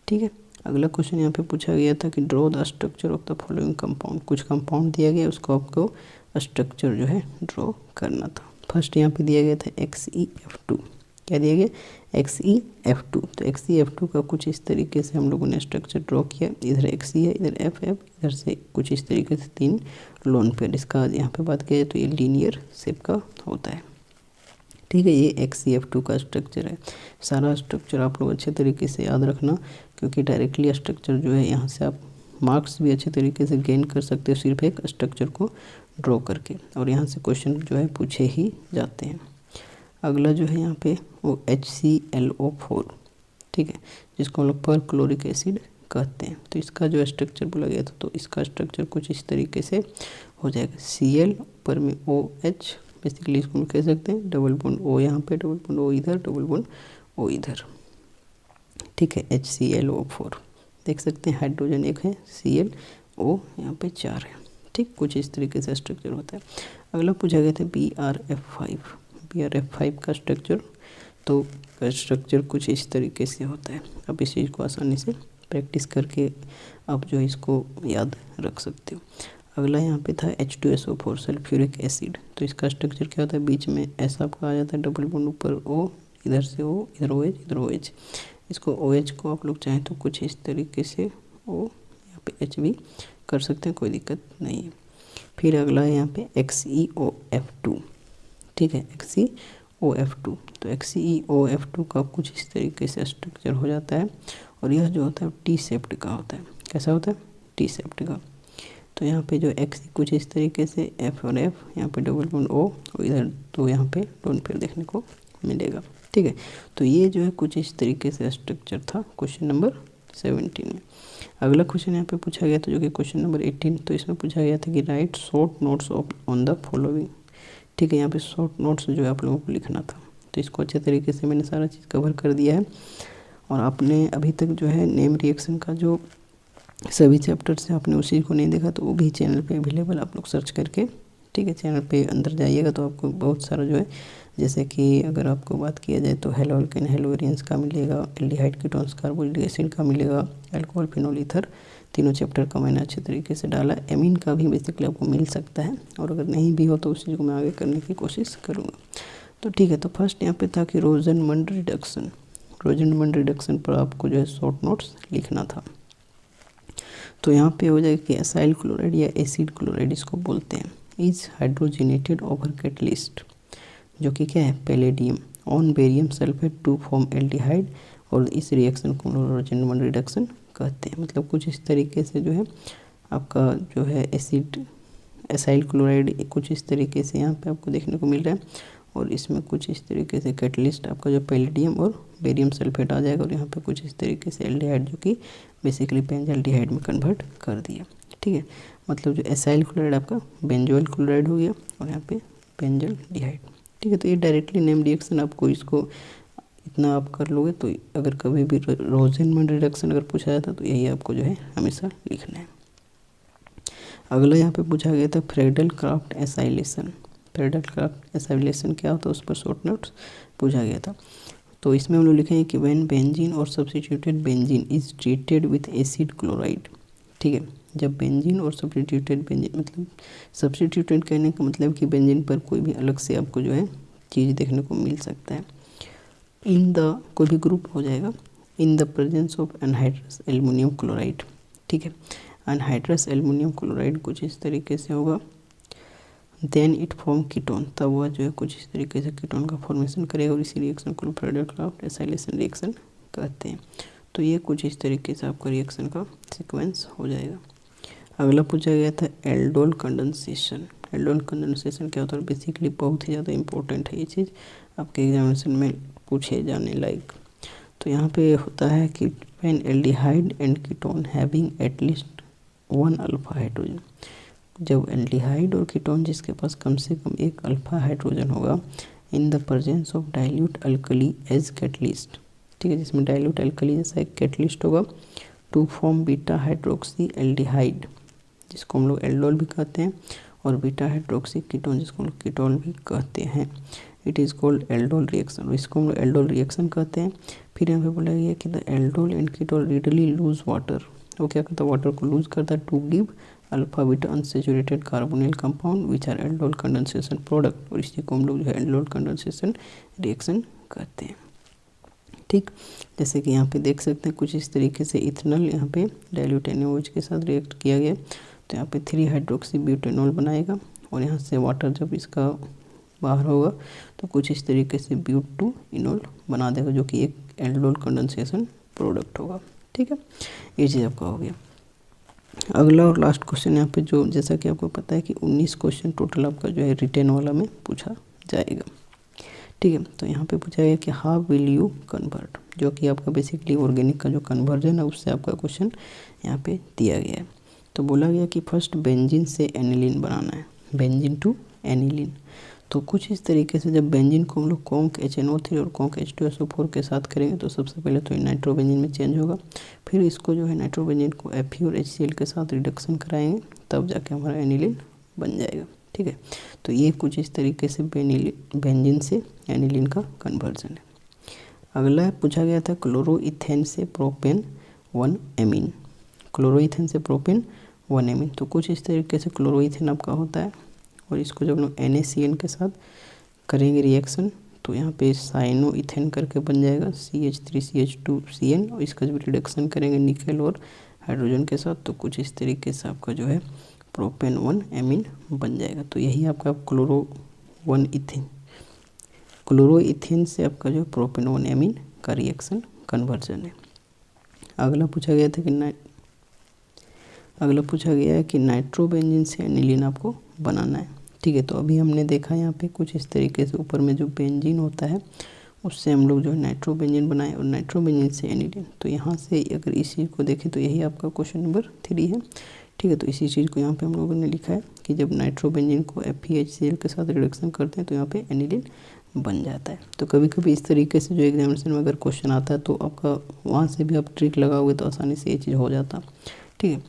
ठीक है। अगला क्वेश्चन यहाँ पे पूछा गया था कि draw the structure of the following compound. कुछ कंपाउंड दिया गया उसको आपको स्ट्रक्चर जो है ड्रॉ करना था। फर्स्ट यहाँ पे दिया गया था XeF2। क्या दिया गया? XeF2। तो XeF2 का कुछ इस तरीके से हम लोगों ने स्ट्रक्चर ड्रॉ किया। इधर Xe है, इधर F, इधर से कुछ इस तरीके से 3 लोन पेयर। इसका यहाँ पे बात किया तो ये लीनियर शेप का होता है। ठीक है। ये XeF2 का स्ट्रक्चर है। सारा स्ट्रक्चर आप लोग अच्छे तरीके से याद रखना, क्योंकि डायरेक्टली स्ट्रक्चर जो है यहाँ से आप मार्क्स भी अच्छे तरीके से गेन कर सकते हो सिर्फ एक स्ट्रक्चर को ड्रॉ करके, और यहाँ से क्वेश्चन जो है पूछे ही जाते हैं। अगला जो है यहाँ पे वो HClO4। ठीक है। जिसको हम लोग पर क्लोरिक एसिड कहते हैं। तो इसका जो स्ट्रक्चर बोला गया था तो इसका स्ट्रक्चर कुछ इस तरीके से हो जाएगा। Cl ऊपर में OH, बेसिकली इसको हम कह सकते हैं डबल बॉन्ड O यहाँ पे, डबल बॉन्ड O इधर, डबल बॉन्ड O इधर। ठीक है। HClO4 देख सकते हैं, हाइड्रोजन एक है, ClO यहाँ पे 4 है। ठीक। कुछ इस तरीके से स्ट्रक्चर होता है। अगला पूछा गया था BrF5। BrF5 का स्ट्रक्चर, तो स्ट्रक्चर कुछ इस तरीके से होता है। अब इस चीज़ को आसानी से प्रैक्टिस करके आप जो इसको याद रख सकते हो। अगला यहाँ पे था H2SO4 सल्फ्यूरिक एसिड। तो इसका स्ट्रक्चर क्या होता है? बीच में ऐसा आपका आ जाता है डबल बॉन्ड, ऊपर O, इधर से O, इधर OH, इधर OH। इसको OH को आप लोग चाहें तो कुछ इस तरीके से O यहाँ पे H भी कर सकते हैं, कोई दिक्कत नहीं है। फिर अगला है यहाँ पे XeOF2। ठीक है। XeOF2। तो XeOF2 का कुछ इस तरीके से स्ट्रक्चर हो जाता है, और यह जो होता है टी शेप्ड का होता है। कैसा होता है? टी शेप्ड का। तो यहाँ पे जो X कुछ इस तरीके से, F और F यहाँ पे डबल बॉन्ड O, और इधर तो यहाँ पे लोन पेयर देखने को मिलेगा। ठीक है। तो ये जो है कुछ इस तरीके से स्ट्रक्चर था क्वेश्चन नंबर 17 में। अगला क्वेश्चन यहाँ पे पूछा गया था जो कि क्वेश्चन नंबर 18। तो इसमें पूछा गया था कि right short notes on the following. ठीक है। यहाँ पे शॉर्ट नोट्स जो है आप लोगों को लिखना था, तो इसको अच्छे तरीके से मैंने सारा चीज़ कवर कर दिया है। और आपने अभी तक जो है नेम रिएक्शन का जो सभी चैप्टर से आपने उस चीज़ को नहीं देखा तो वो भी चैनल पे अवेलेबल, आप लोग सर्च करके, ठीक है, चैनल पे अंदर जाइएगा तो आपको बहुत सारा जो है, जैसे कि अगर आपको बात किया जाए तो हेलो अल्केन, हेलो वेरिएंस का मिलेगा, एल्डिहाइड कीटोन्स, कार्बोक्सिलिक एसिड का मिलेगा, अल्कोहल, फिनोल, ईथर, तीनों चैप्टर का मैंने अच्छे तरीके से डाला। एमीन का भी बेसिकली आपको मिल सकता है, और अगर नहीं भी हो तो उस चीज़ को मैं आगे करने की कोशिश करूँगा। तो ठीक है। तो फर्स्ट यहाँ पे था कि रोजनमंड रिडक्शन। रोजनमंड रिडक्शन पर आपको जो है शॉर्ट नोट्स लिखना था। तो यहाँ पे हो जाएगा कि एसाइल क्लोराइड या एसिड क्लोराइड इसको बोलते हैं, इज हाइड्रोजिनेटेड ओवर कैटलिस्ट, जो कि क्या है? Palladium on barium sulphate to form aldehyde, और इस रिएक्शन को रोजनमंड रिडक्शन कहते हैं। मतलब कुछ इस तरीके से जो है आपका जो है एसिड एसाइल क्लोराइड कुछ इस तरीके से यहाँ पे आपको देखने को मिल रहा है, और इसमें कुछ इस तरीके से कैटलिस्ट आपका जो पैलेडियम और बेरियम सल्फेट आ जाएगा, और यहाँ पे कुछ इस तरीके से एल्डिहाइड जो कि बेसिकली बेंजल्डिहाइड में कन्वर्ट कर दिया। ठीक है, मतलब जो एसाइल क्लोराइड आपका बेंजोइल क्लोराइड हो गया और यहाँ पे बेंजल्डिहाइड। ठीक है, तो ये डायरेक्टली नेम रिएक्शन आपको इसको इतना आप कर लोगे, तो अगर कभी भी रोजेनमैन रिडक्शन अगर पूछा जाता तो यही आपको जो है हमेशा लिखना है। अगला यहाँ पे पूछा गया था Friedel Crafts acylation. Friedel Crafts acylation क्या होता है उस पर शॉर्ट नोट्स पूछा गया था। तो इसमें हम लोग लिखे हैं कि व्हेन बेंजीन और substituted benzene is treated with acid chloride. ठीक है, जब बेंजीन और सब्स्टिट्यूटेड बेंजीन, मतलब सब्स्टिट्यूटेड कहने का मतलब कि बेंजीन पर कोई भी अलग से आपको जो है चीज़ देखने को मिल सकता है। इन द कोई भी ग्रुप हो जाएगा, इन the presence of anhydrous aluminium chloride. ठीक है, एनहाइड्रस एल्युमिनियम क्लोराइड कुछ इस तरीके से होगा, देन इट फॉर्म कीटोन, तब वह जो है कुछ इस तरीके से कीटोन का फॉर्मेशन करेगा और इसी रिएक्शन को फ्रेडल क्राफ्ट एसाइलेशन रिएक्शन कहते हैं। तो ये कुछ इस तरीके से आपका रिएक्शन का सीक्वेंस हो जाएगा। अगला पूछा गया था एल्डोल कंडेंसेशन। एल्डोल कंडेंसेशन क्या होता है? बेसिकली बहुत ही ज़्यादा इंपॉर्टेंट है ये चीज़, आपके एग्जामिनेशन में पूछे जाने लायक। तो यहाँ पे होता है कि when aldehyde and ketone having at least 1 alpha hydrogen, जब एल्डिहाइड और कीटोन जिसके पास कम से कम एक अल्फा हाइड्रोजन होगा, in the presence of dilute alkali as catalyst. ठीक है, जिसमें डाइल्यूट अल्कली जैसा एक कैटलिस्ट होगा, to form beta hydroxy aldehyde जिसको हम लोग एल्डोल भी कहते हैं, और बीटा हाइड्रोक्सी कीटोन जिसको हम लोग कीटोल भी कहते हैं। It is called aldol reaction, और इसको हम लोग एल्डोल रिएक्शन कहते हैं। फिर यहाँ पे बोला गया कि the aldol and ketol readily lose water, वो क्या करता है वाटर को लूज करता है to give alpha beta unsaturated carbonyl compound which are aldol condensation product, और इसी को हम लोग जो है एल्डोल कंडेंसेशन रिएक्शन कहते हैं। ठीक, जैसे कि यहाँ पे देख सकते हैं कुछ इस तरीके से इथेनॉल यहाँ पे डाइल्यूट NaOH के साथ रिएक्ट किया गया, तो यहाँ पे 3 हाइड्रोक्सी ब्यूटेनॉल बनाएगा, और यहाँ से वाटर जब इसका बाहर होगा तो कुछ इस तरीके से ब्यूट-2 इनोल बना देगा, जो कि एक एल्डोल कंडेंसेशन प्रोडक्ट होगा। ठीक है, ये चीज़ आपका हो गया। अगला और लास्ट क्वेश्चन यहाँ पे, जो जैसा कि आपको पता है कि 19 क्वेश्चन टोटल आपका जो है रिटेन वाला में पूछा जाएगा। ठीक है, तो यहाँ पे पूछा गया कि हाउ विल यू कन्वर्ट, जो कि आपका बेसिकली ऑर्गेनिक का जो कन्वर्जन है उससे आपका क्वेश्चन यहाँ पे दिया गया है। तो बोला गया कि फर्स्ट बेंजीन से एनिलीन बनाना है, बेंजीन टू एनिलीन। तो कुछ इस तरीके से जब बेंजीन को हम लोग कॉन्क HNO3 और कॉन्क H2SO4 के साथ करेंगे तो सबसे पहले तो ये नाइट्रोबेंजीन में चेंज होगा, फिर इसको जो है नाइट्रोबेंजीन को Fe और HCl के साथ रिडक्शन कराएंगे, तब जाके हमारा एनिलीन बन जाएगा। ठीक है, तो ये कुछ इस तरीके से बेंजीन से एनिलीन का कन्वर्जन है। अगला पूछा गया था क्लोरोइथेन से प्रोपेन 1 एमीन, क्लोरोइथेन से प्रोपेन 1 एमीन। तो कुछ इस तरीके से क्लोरोइथेन आपका होता है, और इसको जब लोग NaCN के साथ करेंगे रिएक्शन तो यहाँ पे साइनोइथेन करके बन जाएगा CH3CH2CN, और इसका जब रिडक्शन करेंगे निकेल और हाइड्रोजन के साथ तो कुछ इस तरीके से आपका जो है प्रोपेन 1 एमीन बन जाएगा। तो यही आपका क्लोरोइथेन से आपका जो प्रोपेन 1 एमीन का रिएक्शन कन्वर्जन है। अगला पूछा गया है कि नाइट्रोबेंजीन से एनिलीन आपको बनाना है। ठीक है, तो अभी हमने देखा यहाँ पे कुछ इस तरीके से ऊपर में जो बेंजीन होता है उससे हम लोग जो है नाइट्रोबेंजीन बनाए, और नाइट्रोबेंजीन से एनिलीन। तो यहाँ से अगर इस चीज़ को देखें तो यही आपका क्वेश्चन नंबर 3 है। ठीक है, तो इसी चीज़ को यहाँ पे हम लोगों ने लिखा है कि जब नाइट्रोबेंजीन को FeHCl के साथ रिडक्शन करते हैं तो यहाँ पे एनिलीन बन जाता है। तो कभी कभी इस तरीके से जो एग्जामिनेशन में अगर क्वेश्चन आता है तो आपका वहाँ से भी आप ट्रिक लगाओगे तो आसानी से ये चीज़ हो जाता। ठीक है,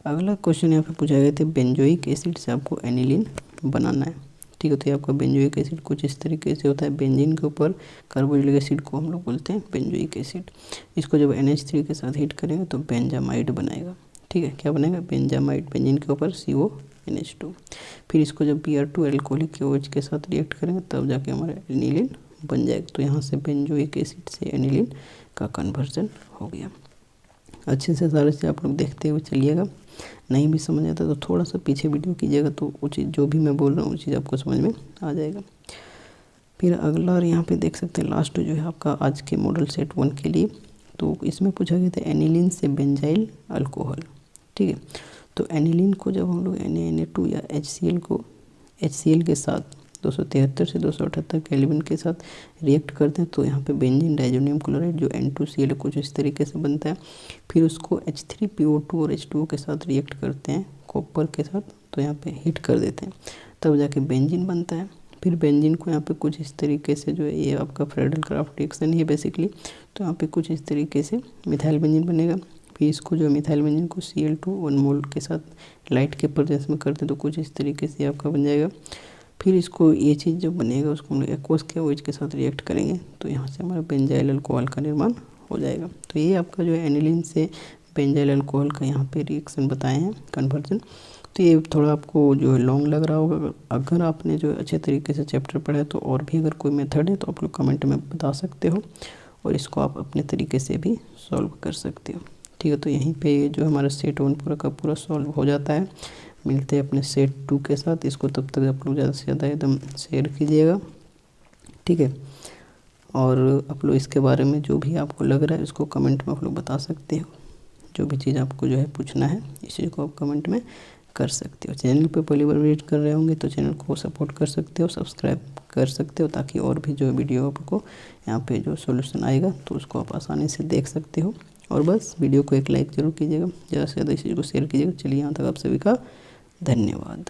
अगला क्वेश्चन यहाँ पे पूछा गया था बेंजोइक एसिड से आपको एनिलीन बनाना है। ठीक है, तो ये आपका बेंजोइक एसिड कुछ इस तरीके से होता है, बेंजीन के ऊपर कार्बोक्सिलिक एसिड को हम लोग बोलते हैं बेंजोइक एसिड। इसको जब NH3 के साथ हिट करेंगे तो बेंजामाइड बनेगा। ठीक है, क्या बनेगा? बेंजामाइड, बेंजीन के ऊपर CONH2। फिर इसको जब Br2 एल्कोहलिक OH के साथ रिएक्ट करेंगे तब जाके हमारा एनिलीन बन जाएगा। तो यहाँ से बेंजोइक एसिड से एनिलीन का कन्वर्जन हो गया। अच्छे से सारे से आप लोग देखते हुए चलिएगा, नहीं भी समझ आता तो थोड़ा सा पीछे वीडियो कीजिएगा तो वो चीज़ जो भी मैं बोल रहा हूँ वो चीज़ आपको समझ में आ जाएगा। फिर अगला और यहाँ पे देख सकते हैं लास्ट जो है आपका आज के मॉडल सेट 1 के लिए, तो इसमें पूछा गया था एनिलीन से बेंजाइल अल्कोहल। ठीक है, तो एनिलीन को जब हम लोग Na2 या HCl के साथ 273 से 278 केल्विन के साथ रिएक्ट करते हैं तो यहाँ पे बेंजीन डाइजोनियम क्लोराइड जो N2Cl कुछ इस तरीके से बनता है। फिर उसको H3PO2 और H2O के साथ रिएक्ट करते हैं कॉपर के साथ, तो यहाँ पे हीट कर देते हैं, तब जाके बेंजीन बनता है। फिर बेंजीन को यहाँ पे कुछ इस तरीके से जो है, ये आपका फ्रेडल क्राफ्ट रिएक्शन ही है बेसिकली, तो यहाँ पे कुछ इस तरीके से मिथाइल बेंजीन बनेगा। फिर इसको जो मिथाइल बेंजीन को Cl2 1 मोल के साथ लाइट के प्रेजेंस में करते हैं तो कुछ इस तरीके से आपका बन जाएगा। फिर इसको ये चीज़ जब बनेगा उसको हम लोग एक्वस के OH के साथ रिएक्ट करेंगे तो यहाँ से हमारा बेंजाइल अल्कोहल का निर्माण हो जाएगा। तो ये आपका जो है एनिलीन से बेंजाइल अल्कोहल का यहाँ पे रिएक्शन बताए हैं कन्वर्जन। तो ये थोड़ा आपको जो है लॉन्ग लग रहा होगा, अगर आपने जो अच्छे तरीके से चैप्टर पढ़ा है तो और भी अगर कोई मेथड है तो आप लोग कमेंट में बता सकते हो और इसको आप अपने तरीके से भी सॉल्व कर सकते हो। ठीक है, तो यहीं पे जो हमारा सेट 1 पूरा का पूरा सॉल्व हो जाता है। मिलते हैं अपने सेट 2 के साथ। इसको तब तक आप लोग ज़्यादा से ज़्यादा एकदम शेयर कीजिएगा, ठीक है। और आप लोग इसके बारे में जो भी आपको लग रहा है उसको कमेंट में आप लोग बता सकते हो। जो भी चीज़ आपको जो है पूछना है इस चीज़ को आप कमेंट में कर सकते हो। चैनल पे पहली बार विजिट कर रहे होंगे तो चैनल को सपोर्ट कर सकते हो, सब्सक्राइब कर सकते हो, ताकि और भी जो वीडियो आपको यहाँ पे जो सॉल्यूशन आएगा तो उसको आप आसानी से देख सकते हो। और बस वीडियो को एक लाइक ज़रूर कीजिएगा, ज़्यादा से ज़्यादा इस चीज़ को शेयर कीजिएगा। चलिए यहाँ तक आप सभी का धन्यवाद।